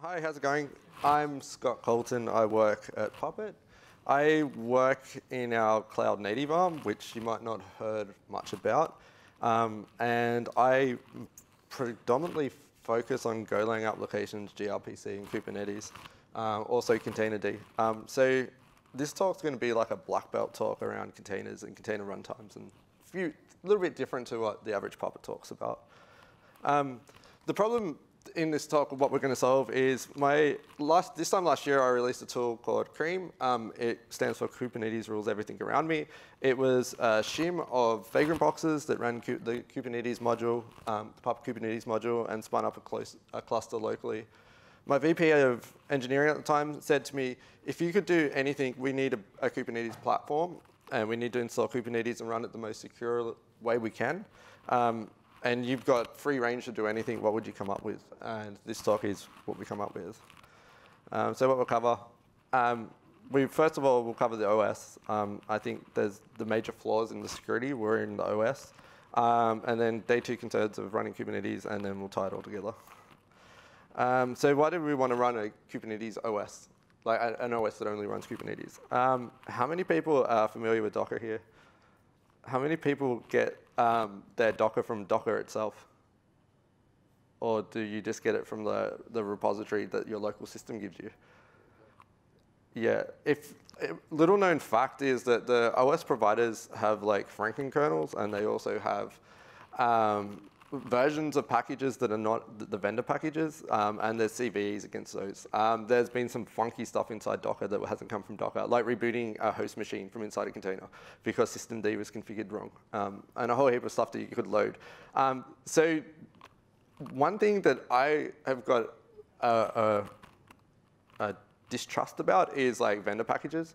Hi, how's it going? I'm Scott Coulton. I work at Puppet. I work in our cloud native arm, which you might not have heard much about. And I predominantly focus on Golang applications, gRPC, and Kubernetes, also Containerd. So this talk's going to be like a black belt talk around containers and container runtimes, and a little bit different to what the average Puppet talks about. The problem in this talk, what we're going to solve is this time last year, I released a tool called Cream. It stands for Kubernetes Rules Everything Around Me. It was a shim of Vagrant boxes that ran the Kubernetes module, the Puppet Kubernetes module, and spun up a cluster locally. My VP of engineering at the time said to me, if you could do anything, we need a Kubernetes platform, and we need to install Kubernetes and run it the most secure way we can. And you've got free range to do anything, what would you come up with? And this talk is what we come up with. So what we'll cover, first of all, we'll cover the OS. I think there's the major flaws in the security were in the OS. And then day 2 concerns of running Kubernetes, and then we'll tie it all together. So why do we want to run a Kubernetes OS, like an OS that only runs Kubernetes? How many people are familiar with Docker here? How many people get their Docker from Docker itself? Or do you just get it from the repository that your local system gives you? Yeah, little known fact is that the OS providers have like Franken kernels, and they also have versions of packages that are not the vendor packages, and there's CVEs against those. There's been some funky stuff inside Docker that hasn't come from Docker, like rebooting a host machine from inside a container because systemd was configured wrong, and a whole heap of stuff that you could load. So one thing that I have got a distrust about is like vendor packages.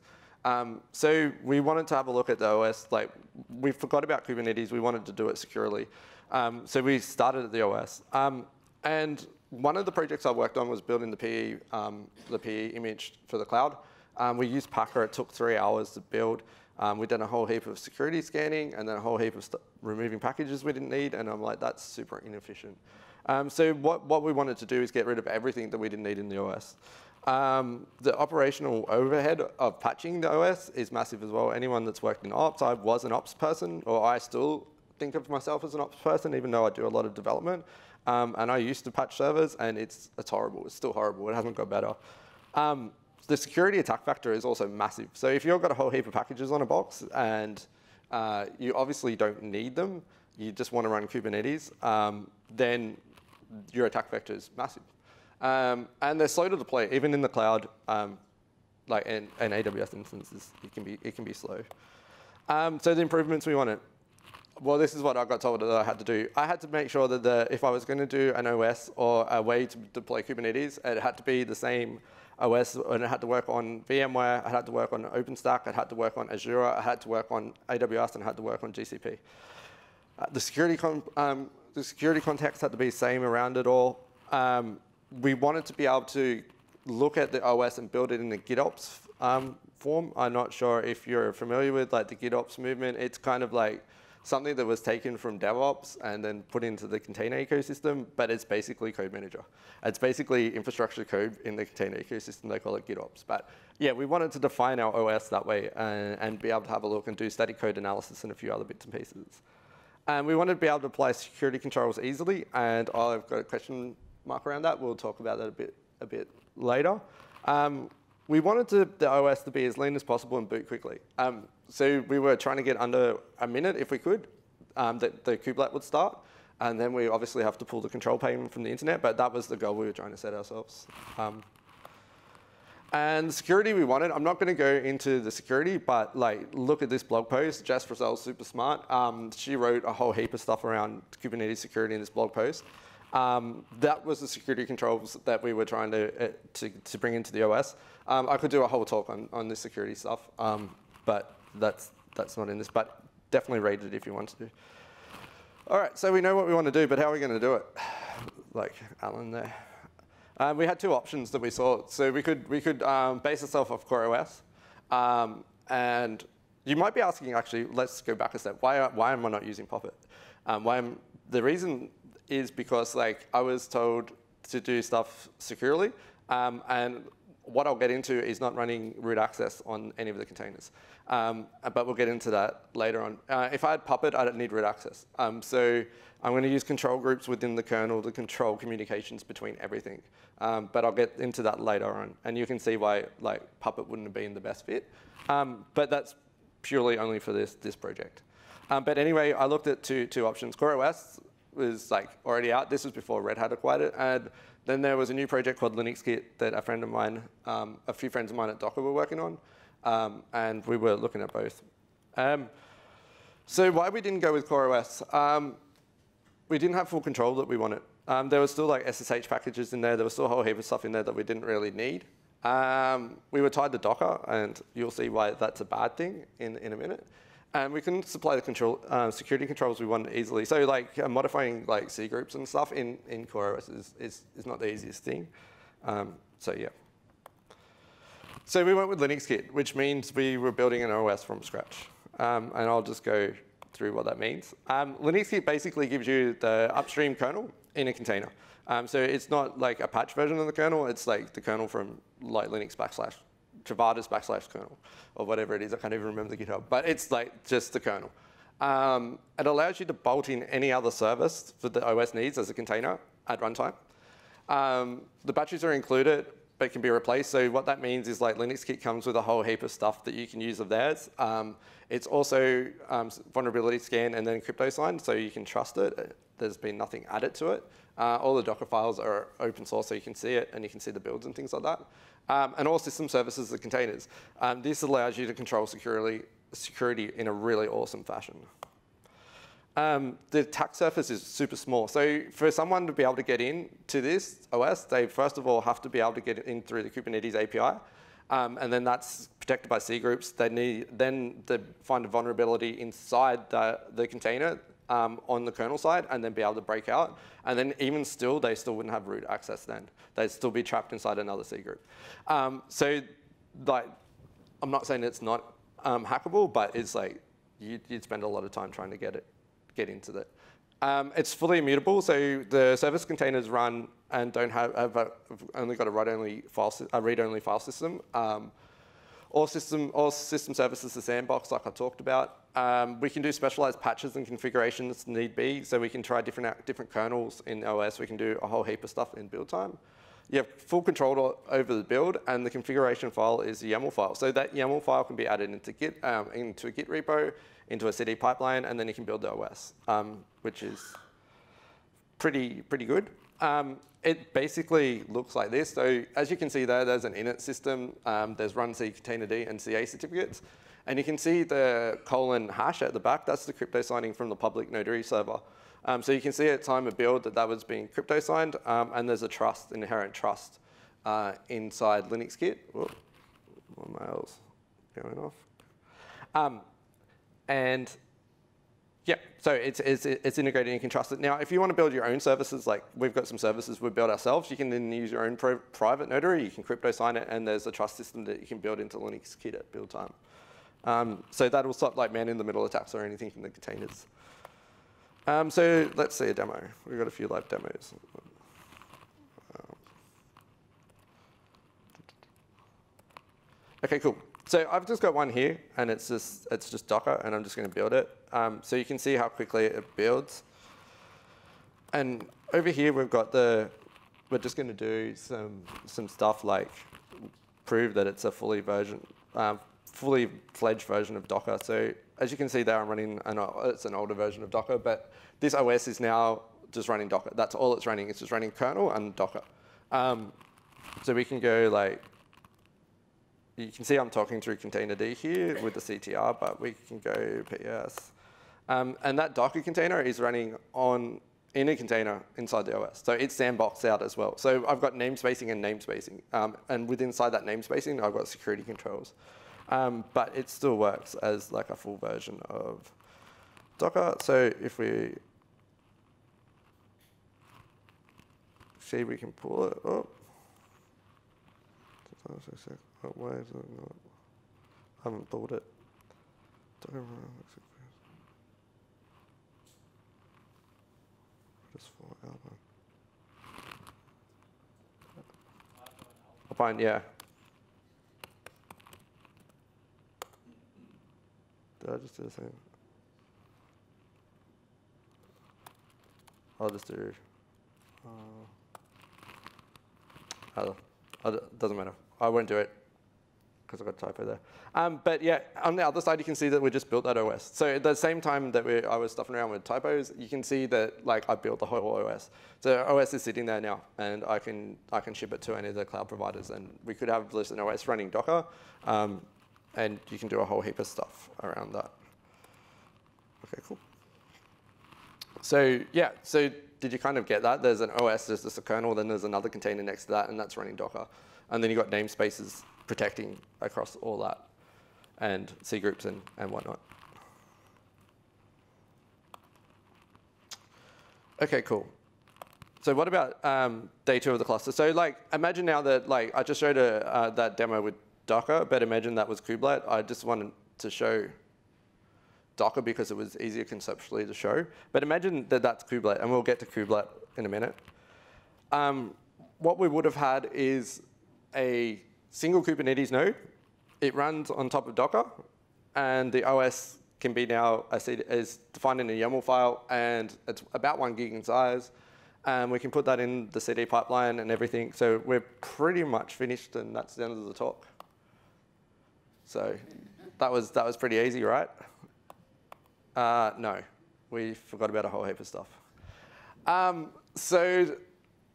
So we wanted to have a look at the OS. Like, we forgot about Kubernetes. We wanted to do it securely. So we started at the OS. And one of the projects I worked on was building the PE image for the cloud. We used Packer. It took 3 hours to build. We did a whole heap of security scanning, and then a whole heap of removing packages we didn't need. And I'm like, that's super inefficient. So what we wanted to do is get rid of everything that we didn't need in the OS. The operational overhead of patching the OS is massive as well. Anyone that's worked in ops, I was an ops person, or I still think of myself as an ops person, even though I do a lot of development. And I used to patch servers, and it's horrible. It's still horrible. It hasn't got better. The security attack factor is also massive. So if you've got a whole heap of packages on a box, and you obviously don't need them, you just want to run Kubernetes, then your attack vector is massive. And they're slow to deploy, even in the cloud, like in AWS instances, it can be slow. So the improvements we wanted. Well, this is what I got told that I had to do. I had to make sure that if I was going to do an OS or a way to deploy Kubernetes, it had to be the same OS, and it had to work on VMware, it had to work on OpenStack, it had to work on Azure, it had to work on AWS, and it had to work on GCP. The security context had to be the same around it all. We wanted to be able to look at the OS and build it in the GitOps form. I'm not sure if you're familiar with like the GitOps movement. It's kind of like something that was taken from DevOps and then put into the container ecosystem, but it's basically code manager. It's basically infrastructure code in the container ecosystem. They call it GitOps. But yeah, we wanted to define our OS that way and be able to have a look and do static code analysis and a few other bits and pieces. And we wanted to be able to apply security controls easily, and I've got a question mark around that. We'll talk about that a bit later. We wanted the OS to be as lean as possible and boot quickly. So we were trying to get under a minute if we could, that the kubelet would start. And then we obviously have to pull the control pane from the internet, but that was the goal we were trying to set ourselves. And the security we wanted, I'm not going to go into the security, but like look at this blog post. Jess Frizzell's super smart. She wrote a whole heap of stuff around Kubernetes security in this blog post. That was the security controls that we were trying to bring into the OS. I could do a whole talk on this security stuff, but that's not in this. But definitely rate it if you want to. All right, so we know what we want to do, but how are we going to do it? Like Alan there. We had two options that we saw. So we could base ourselves off CoreOS, and you might be asking, actually, let's go back a step. Why am I not using Puppet? The reason is because like I was told to do stuff securely, And what I'll get into is not running root access on any of the containers. But we'll get into that later on. If I had Puppet, I don't need root access. So I'm going to use control groups within the kernel to control communications between everything. But I'll get into that later on. And you can see why Puppet wouldn't have been the best fit. But that's purely only for this project. But anyway, I looked at two options. CoreOS was already out. This was before Red Hat acquired it. And then there was a new project called LinuxKit that a few friends of mine at Docker were working on. And we were looking at both. So why we didn't go with CoreOS? We didn't have full control that we wanted. There was still SSH packages in there. There was still a whole heap of stuff in there that we didn't really need. We were tied to Docker, and you'll see why that's a bad thing in a minute. And we couldn't supply the security controls we wanted easily. So modifying C groups and stuff in CoreOS is not the easiest thing. So yeah. So we went with LinuxKit, which means we were building an OS from scratch. And I'll just go through what that means. LinuxKit basically gives you the upstream kernel in a container. So it's not a patch version of the kernel. It's the kernel from Linux / Travada's / kernel, or whatever it is. I can't even remember the GitHub. But it's just the kernel. It allows you to bolt in any other service that the OS needs as a container at runtime. The batteries are included, but can be replaced. So what that means is LinuxKit comes with a whole heap of stuff that you can use of theirs. It's also vulnerability scan and then crypto signed, so you can trust it. There's been nothing added to it. All the Docker files are open source, so you can see it, and you can see the builds and things like that. And all system services are containers. This allows you to control security in a really awesome fashion. The attack surface is super small. So for someone to be able to get into this OS, they first of all have to be able to get in through the Kubernetes API. And then that's protected by C groups. They need then to find a vulnerability inside the container on the kernel side, and then be able to break out. And then even still, they still wouldn't have root access then. They'd still be trapped inside another C group. So I'm not saying it's not hackable, but it's you'd spend a lot of time trying to get into that. It's fully immutable, so the service containers run and don't have only got a read-only file system. All system services are sandbox, like I talked about. We can do specialized patches and configurations need be, so we can try different kernels in OS. We can do a whole heap of stuff in build time. You have full control over the build, and the configuration file is a YAML file. So that YAML file can be added into a Git repo, into a CD pipeline, and then you can build the OS, which is pretty good. It basically looks like this. So as you can see there's an init system. There's run C container D and CA certificates. And you can see the Coulton hash at the back. That's the crypto signing from the public notary server. So you can see at time of build that was being crypto signed. And there's a inherent trust inside LinuxKit. Whoop, more mails going off. And yeah, so it's integrated and you can trust it. Now, if you want to build your own services, we've got some services we built ourselves, you can then use your own private notary. You can crypto sign it, and there's a trust system that you can build into LinuxKit at build time. So that will stop man-in-the-middle attacks or anything from the containers. So let's see a demo. We've got a few live demos. OK, cool. So I've just got one here, and it's just Docker, and I'm just going to build it. So you can see how quickly it builds. And over here, we're just going to do some stuff like prove that it's a fully fledged version of Docker. So as you can see there, I'm running it's an older version of Docker, but this OS is now just running Docker. That's all it's running. It's just running kernel and Docker. So we can go you can see I'm talking through container D here with the CTR, but we can go PS. And that Docker container is running in a container inside the OS. So it's sandboxed out as well. So I've got namespacing and namespacing. And inside that namespacing, I've got security controls. But it still works as a full version of Docker. So if we see, we can pull it up. Why is it not? I haven't pulled it. Fine, yeah. Did I just do the same? I'll just do. Doesn't matter. I won't do it because I got a typo there. But yeah, on the other side, you can see that we just built that OS. So at the same time that I was stuffing around with typos, you can see that like I built the whole OS. So OS is sitting there now, and I can ship it to any of the cloud providers, and we could have an OS running Docker, and you can do a whole heap of stuff around that. Okay, cool. So yeah, so did you kind of get that? There's an OS, there's just a kernel, then there's another container next to that, and that's running Docker. And then you've got namespaces protecting across all that, and C groups and whatnot. Okay, cool. So what about day 2 of the cluster? So like, imagine now that like I just showed that demo with Docker, but imagine that was kubelet. I just wanted to show Docker because it was easier conceptually to show. But imagine that that's kubelet, and we'll get to kubelet in a minute. What we would have had is a single Kubernetes node. It runs on top of Docker, and the OS can be now is defined in a YAML file, and it's about 1 gig in size. And we can put that in the CD pipeline and everything. So we're pretty much finished, and that's the end of the talk. So that was pretty easy, right? No, we forgot about a whole heap of stuff. So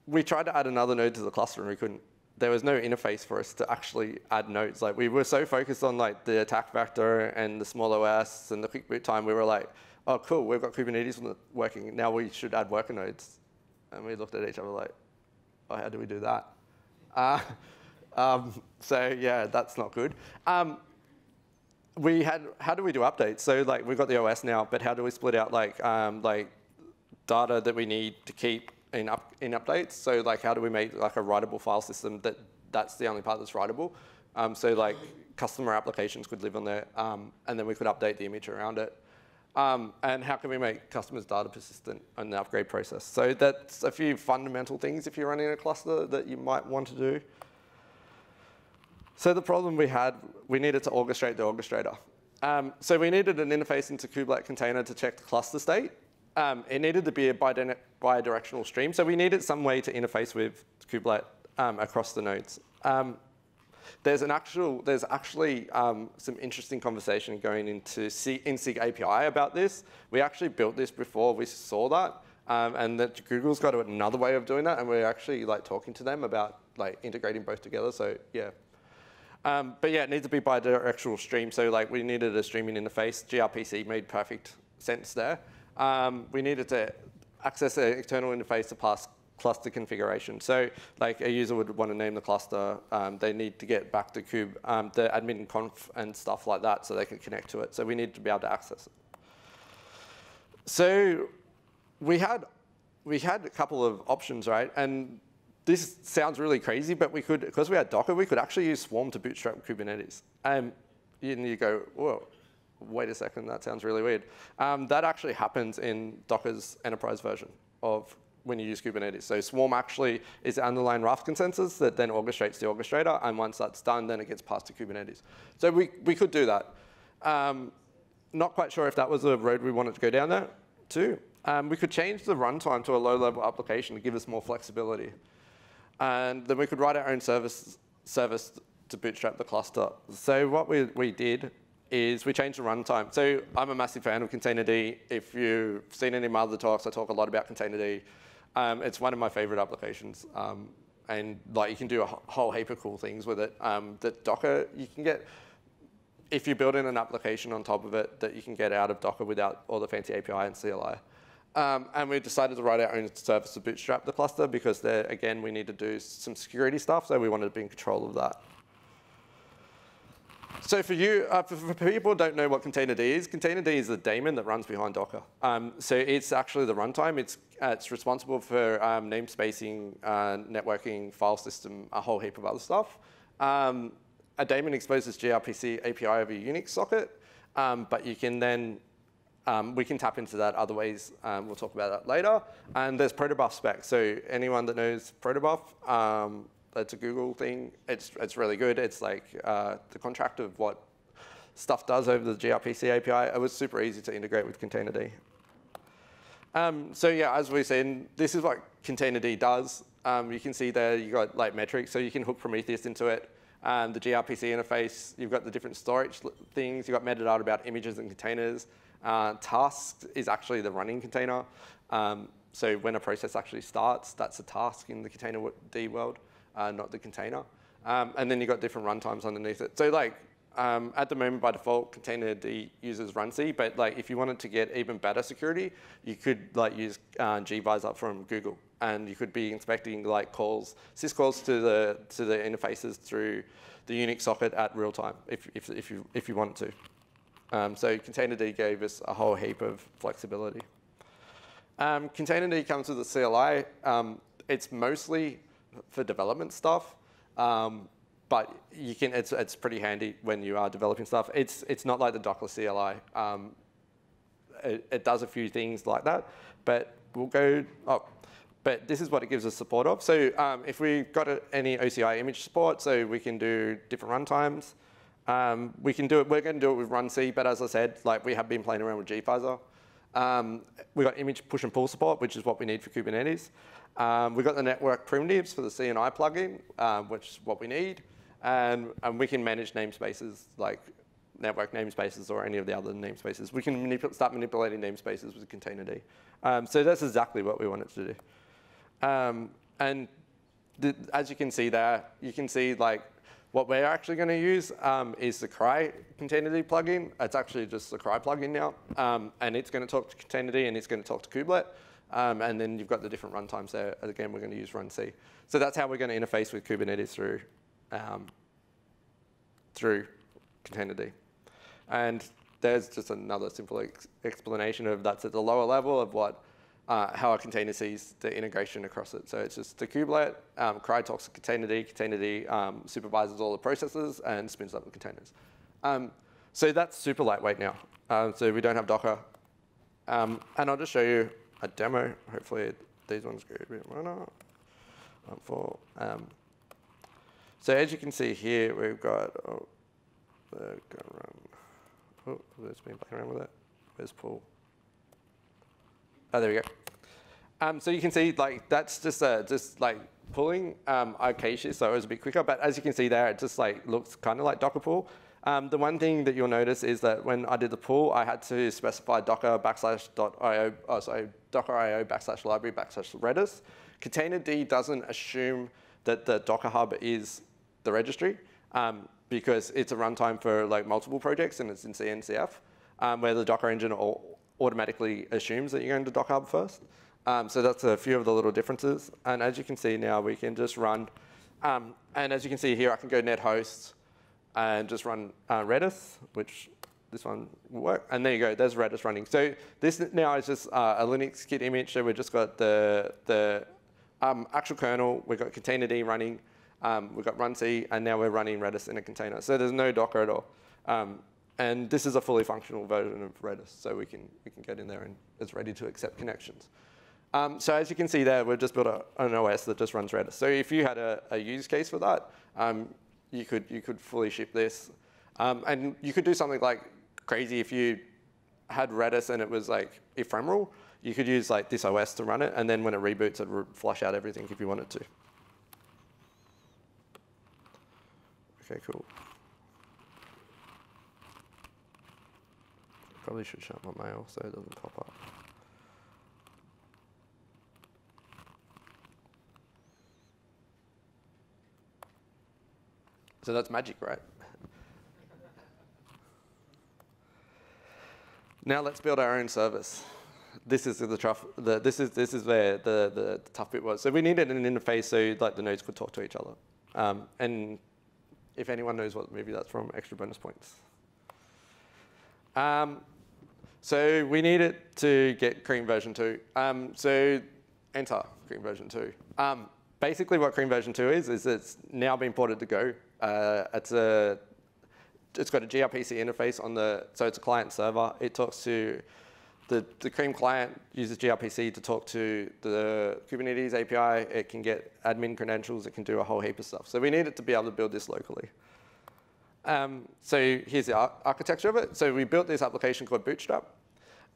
we tried to add another node to the cluster, and we couldn't. There was no interface for us to actually add nodes. Like we were so focused on like the attack vector and the small OS and the quick boot time, we were like, oh cool, we've got Kubernetes working. Now we should add worker nodes. And we looked at each other like, oh, how do we do that? So yeah, that's not good. How do we do updates? So like we've got the OS now, but how do we split out like data that we need to keep in updates? So like how do we make like a writable file system that's the only part that's writable? So like customer applications could live on there, and then we could update the image around it. And how can we make customers' data persistent in the upgrade process? So that's a few fundamental things if you're running a cluster that you might want to do. So the problem we had, we needed to orchestrate the orchestrator. So we needed an interface into kubelet container to check the cluster state. It needed to be a bidirectional stream. So we needed some way to interface with kubelet across the nodes. There's actually some interesting conversation going into InSig API about this. We actually built this before we saw that, and that Google's got another way of doing that, and we're actually like talking to them about like integrating both together. So yeah, but yeah, it needs to be bidirectional stream. So like we needed a streaming interface. gRPC made perfect sense there. We needed to access an external interface to pass cluster configuration. So like a user would want to name the cluster. They need to get back to kube, the admin conf and stuff like that so they can connect to it. So we need to be able to access it. So we had a couple of options, right? And this sounds really crazy, but we could, because we had Docker, we could actually use Swarm to bootstrap Kubernetes. And you go, whoa, wait a second, that sounds really weird. That actually happens in Docker's enterprise version of when you use Kubernetes. So Swarm actually is the underlying Raft consensus that then orchestrates the orchestrator, and once that's done, then it gets passed to Kubernetes. So we could do that. Not quite sure if that was the road we wanted to go down there too. We could change the runtime to a low-level application to give us more flexibility. And then we could write our own service to bootstrap the cluster. So what we did is we changed the runtime. So I'm a massive fan of Containerd. If you've seen any of my other talks, I talk a lot about Containerd. It's one of my favorite applications. And like you can do a whole heap of cool things with it. That Docker, you can get, if you build in an application on top of it, that you can get out of Docker without all the fancy API and CLI. And we decided to write our own service to bootstrap the cluster because there, again, we need to do some security stuff, so we wanted to be in control of that. So for you, for people who don't know what Containerd is the daemon that runs behind Docker. So it's actually the runtime. It's responsible for namespacing, networking, file system, a whole heap of other stuff. A daemon exposes gRPC API over a Unix socket, but you can then we can tap into that other ways. We'll talk about that later. And there's protobuf specs. So anyone that knows protobuf, it's a Google thing. It's really good. It's like the contract of what stuff does over the gRPC API. It was super easy to integrate with Containerd. So yeah, as we said, this is what Containerd does. You can see there you got like metrics, so you can hook Prometheus into it. The gRPC interface, you've got the different storage things. You've got metadata about images and containers. Tasks is actually the running container. So when a process actually starts, that's a task in the Containerd world, not the container. And then you've got different runtimes underneath it. So like at the moment, by default, Containerd uses runc, but like if you wanted to get even better security, you could like use gvisor from Google, and you could be inspecting like calls, syscalls to the interfaces through the Unix socket at real time, if you wanted to. So Containerd gave us a whole heap of flexibility. Containerd comes with a CLI. It's mostly for development stuff. But you can, it's pretty handy when you are developing stuff. It's not like the Docker CLI. It does a few things like that, but we'll go, but this is what it gives us support of. So if we've got any OCI image support, so we can do different runtimes. We can do it, we're going to do it with runc, but as I said, like we have been playing around with gvisor. We've got image push and pull support, which is what we need for Kubernetes. We've got the network primitives for the CNI plugin, which is what we need. And we can manage namespaces like network namespaces or any of the other namespaces. We can start manipulating namespaces with Containerd. So that's exactly what we wanted to do. And as you can see there, you can see like what we're actually going to use is the CRI Containerd plugin. It's actually just the CRI plugin now. And it's going to talk to Containerd and it's going to talk to Kubelet. And then you've got the different runtimes there. Again, we're going to use runc. So that's how we're going to interface with Kubernetes through Containerd. And there's just another simple explanation of that's at the lower level of what how a container sees the integration across it. So it's just the kubelet, CRI talks to Containerd, Containerd supervises all the processes and spins up the containers. So that's super lightweight now. So we don't have Docker. And I'll just show you a demo. Hopefully these ones go a bit runner. So as you can see here, we've got, let's been playing around with it. Where's pull? Oh, there we go. So you can see like that's just like pulling Acacia, so it was a bit quicker. But as you can see there, it just like looks kind of like Docker pull. The one thing that you'll notice is that when I did the pull, I had to specify docker /.io, docker.io /library /redis. Containerd doesn't assume that the Docker Hub is the registry because it's a runtime for like multiple projects and it's in CNCF, where the Docker engine automatically assumes that you're going to Docker Hub first. So that's a few of the little differences. And as you can see now, we can just run, and as you can see here, I can go net hosts and just run Redis, which this one will work. And there you go, there's Redis running. So this now is just a Linux kit image. So we've just got the actual kernel, we've got Containerd running, we've got runc, and now we're running Redis in a container. So there's no Docker at all. And this is a fully functional version of Redis, so we can get in there and it's ready to accept connections. So as you can see there, we've just built an OS that just runs Redis. So if you had a use case for that, you could fully ship this. And you could do something like crazy if you had Redis and it was like ephemeral. You could use like this OS to run it, and then when it reboots, it would flush out everything if you wanted to. OK, cool. Probably should shut my mail so it doesn't pop up. So that's magic, right? Now let's build our own service. This is this is where the tough bit was. So we needed an interface so like the nodes could talk to each other. And if anyone knows what movie that's from, extra bonus points. So we needed to get Cream version 2. So enter Cream version 2. Basically what Cream version 2 is it's now been ported to Go. It's got a gRPC interface on the, so it's a client server. It talks to the Cream client uses gRPC to talk to the Kubernetes API. It can get admin credentials. It can do a whole heap of stuff. So we needed to be able to build this locally. So here's the architecture of it. So we built this application called Bootstrap.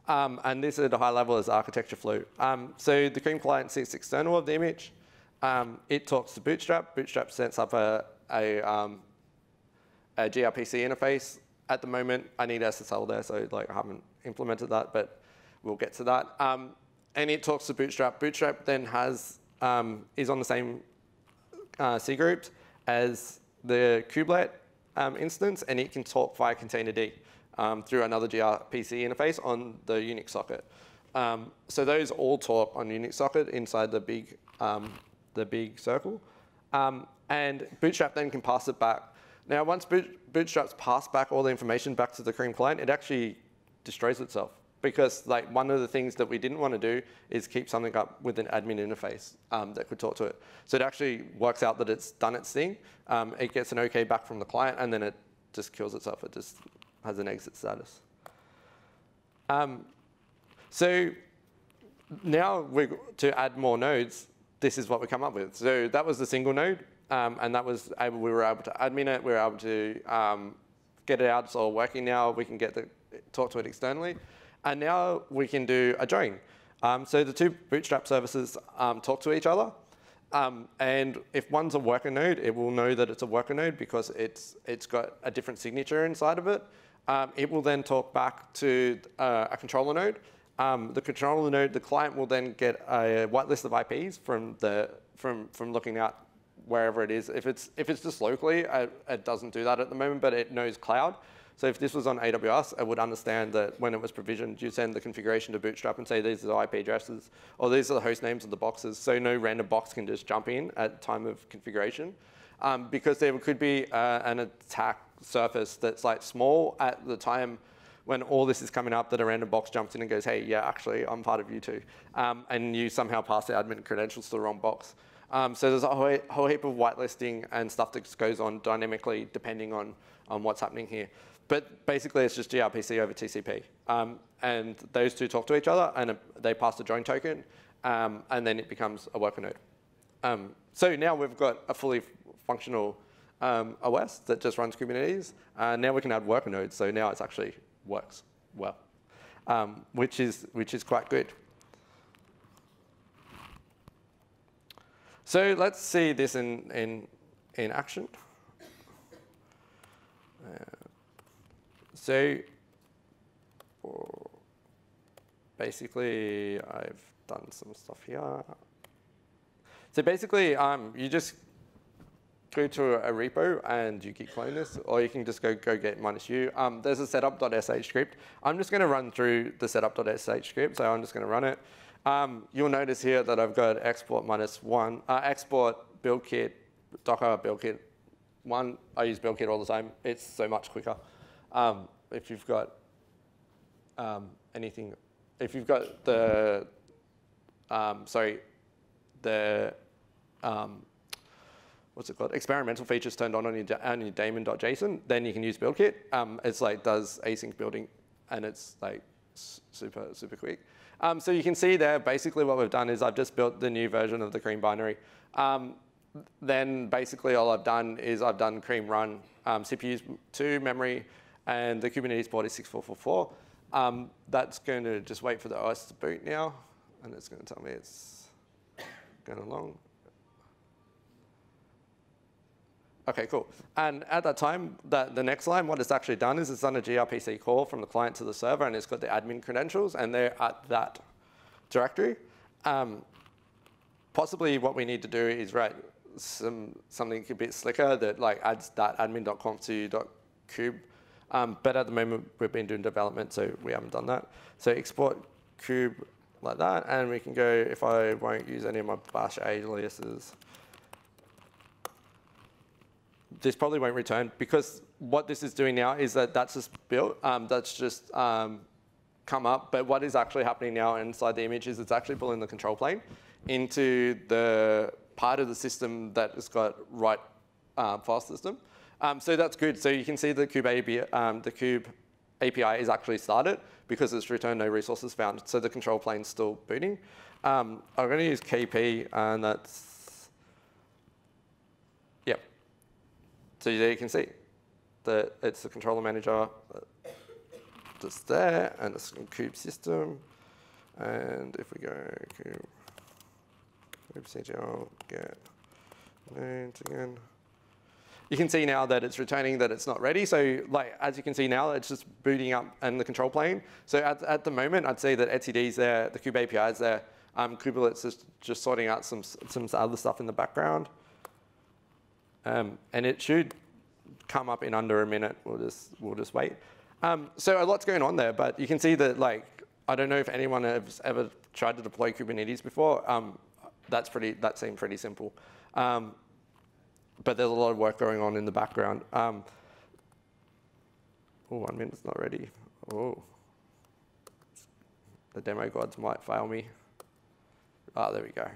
And this at a high level is architecture flow. So the Cream client sits external of the image. It talks to Bootstrap. Bootstrap sets up a gRPC interface. At the moment, I need SSL there, so like I haven't implemented that, but we'll get to that. And it talks to Bootstrap. Bootstrap then is on the same C groups as the kubelet instance, and it can talk via containerd through another gRPC interface on the Unix socket. So those all talk on Unix socket inside the big circle. And Bootstrap then can pass it back. Now, once Bootstrap's passed back all the information back to the Cream client, it actually destroys itself. Because like one of the things that we didn't want to do is keep something up with an admin interface that could talk to it. So it actually works out that it's done its thing. It gets an OK back from the client, and then it just kills itself. It just has an exit status. So now to add more nodes, this is what we come up with. So that was the single node. And that was we were able to admin it. We were able to get it out. It's all working now. We can talk to it externally. And now we can do a join. So the two Bootstrap services talk to each other. And if one's a worker node, it will know that it's a worker node because it's got a different signature inside of it. It will then talk back to a controller node. The controller node, the client will then get a whitelist of IPs from looking at wherever it is. If it's just locally, it doesn't do that at the moment, but it knows cloud. So if this was on AWS, it would understand that when it was provisioned, you send the configuration to Bootstrap and say these are the IP addresses, or these are the host names of the boxes, so no random box can just jump in at time of configuration. Because there could be an attack surface that's like small at the time when all this is coming up, that a random box jumps in and goes, hey, yeah, actually, I'm part of you too. And you somehow pass the admin credentials to the wrong box. So there's a whole heap of whitelisting and stuff that just goes on dynamically depending on what's happening here. But basically, it's just gRPC over TCP. And those two talk to each other, and they pass the join token, and then it becomes a worker node. So now we've got a fully functional OS that just runs Kubernetes. Now we can add worker nodes, so now it actually works well, which is quite good. So let's see this in action. So basically, I've done some stuff here. So basically, you just go to a repo and you git clone this, or you can just go get -u. There's a setup.sh script. I'm just going to run through the setup.sh script, so I'm just going to run it. You'll notice here that I've got export -1, export build kit, Docker build kit 1. I use build kit all the time. It's so much quicker. If you've got anything, if you've got the, what's it called? Experimental features turned on your daemon.json, then you can use build kit. It's like does async building, and it's like super quick. So you can see there, basically what we've done is I've just built the new version of the Cream binary. Then basically all I've done is I've done Cream run, CPUs 2, memory, and the Kubernetes port is 6444. That's going to just wait for the OS to boot now, and it's going to tell me it's going along. OK, cool. And at that time, the next line, what it's actually done is it's done a gRPC call from the client to the server, and it's got the admin credentials, and they're at that directory. Possibly what we need to do is write something a bit slicker that like adds that admin.conf to .kube. But at the moment, we've been doing development, so we haven't done that. So export kube like that, and we can go, if I won't use any of my bash aliases, this probably won't return, because what this is doing now is that that's just built, that's just come up. But what is actually happening now inside the image is it's actually pulling the control plane into the part of the system that has got write file system. So that's good. So you can see the kube API is actually started because it's returned no resources found. So the control plane's still booting. I'm going to use KP, and that's, yep. So there you can see that it's the controller manager that's there, and it's a kube system. And if we go kubectl get names again, you can see now that it's returning that it's not ready. So like, as you can see now, it's just booting up in the control plane. So at the moment, I'd say that etcd is there, the kube API is there. Kubernetes is just sorting out some other stuff in the background. And it should come up in under a minute. We'll just wait. So a lot's going on there, but you can see that, like, I don't know if anyone has ever tried to deploy Kubernetes before. That seemed pretty simple. But there's a lot of work going on in the background. Oh, 1 minute's not ready. Oh, the demo gods might fail me. Ah, there we go.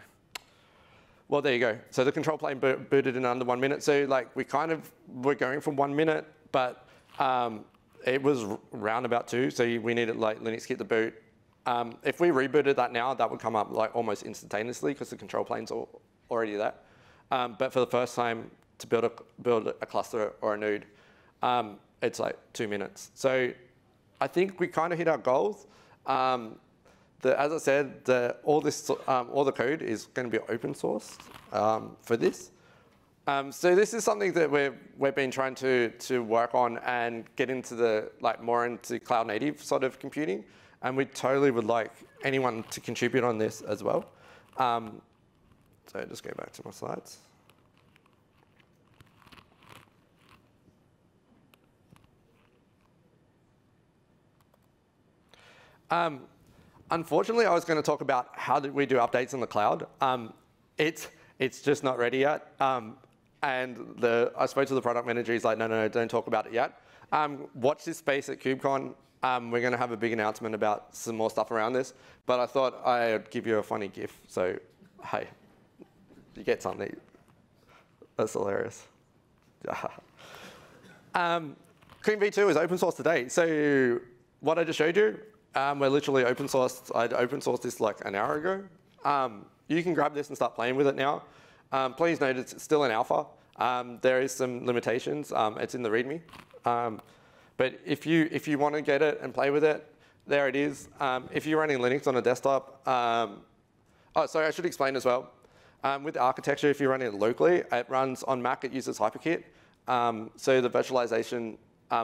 Well, there you go. So the control plane booted in under 1 minute. So like, we're going from 1 minute, but it was around about 2. So we needed like Linux kit to boot. If we rebooted that now, that would come up like almost instantaneously because the control plane's already there. But for the first time to build a cluster or a node, it's like 2 minutes. So I think we kind of hit our goals. As I said, all the code is going to be open source for this. So this is something that we've been trying to work on and get into more into cloud native sort of computing. And we totally would like anyone to contribute on this as well. So just go back to my slides. Unfortunately, I was going to talk about how did we do updates in the cloud. It's just not ready yet. And I spoke to the product manager. He's like, no, don't talk about it yet. Watch this space at KubeCon. We're going to have a big announcement about some more stuff around this. But I thought I'd give you a funny GIF. So, hey, you get something. That's hilarious. Kubernetes v2 is open source today. So what I just showed you, we're literally open sourced. I'd open sourced this like an hour ago. You can grab this and start playing with it now. Please note it's still in alpha. There is some limitations. It's in the README. But if you want to get it and play with it, there it is. If you're running Linux on a desktop, sorry, I should explain as well. With the architecture, if you're running it locally, it runs on Mac. It uses HyperKit. So the virtualization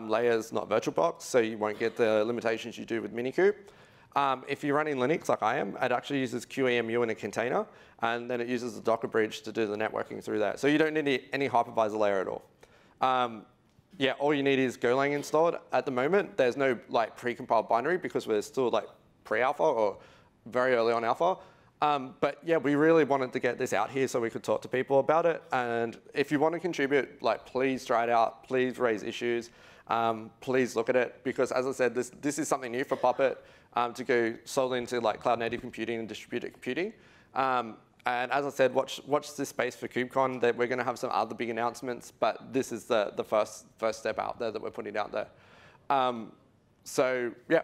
layer is not VirtualBox, so you won't get the limitations you do with Minikube. If you're running Linux like I am, it actually uses QEMU in a container, and then it uses the Docker bridge to do the networking through that. So you don't need any hypervisor layer at all. Yeah, all you need is Golang installed. At the moment, there's no like pre-compiled binary because we're still like pre-alpha or very early on alpha. But yeah, we really wanted to get this out here so we could talk to people about it. And if you want to contribute, like, please try it out. Please raise issues. Please look at it, because as I said, this is something new for Puppet to go solely into like cloud native computing and distributed computing. And as I said, watch this space for KubeCon. That we're going to have some other big announcements, but this is the first step out there that we're putting out there. So yeah.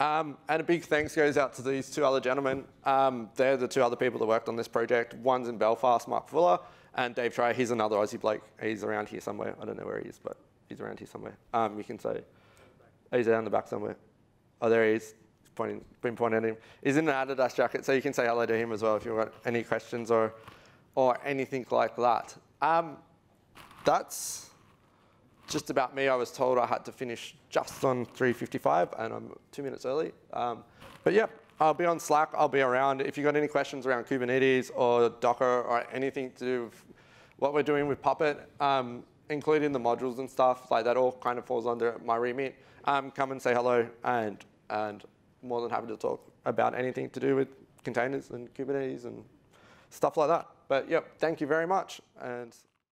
And a big thanks goes out to these 2 other gentlemen. They're the 2 other people that worked on this project. One's in Belfast, Mark Fuller, and Dave Try. He's another Aussie bloke. He's around here somewhere. I don't know where he is, but he's around here somewhere. You can say he's down the back somewhere. Oh, there he is. Been pointing at him. He's in an Adidas jacket, so you can say hello to him as well if you've got any questions or anything like that. That's just about me. I was told I had to finish just on 3:55, and I'm 2 minutes early. But yeah, I'll be on Slack. I'll be around. If you've got any questions around Kubernetes or Docker or anything to do with what we're doing with Puppet, including the modules and stuff, like that all kind of falls under my remit, come and say hello, and more than happy to talk about anything to do with containers and Kubernetes and stuff like that. But yep, thank you very much. And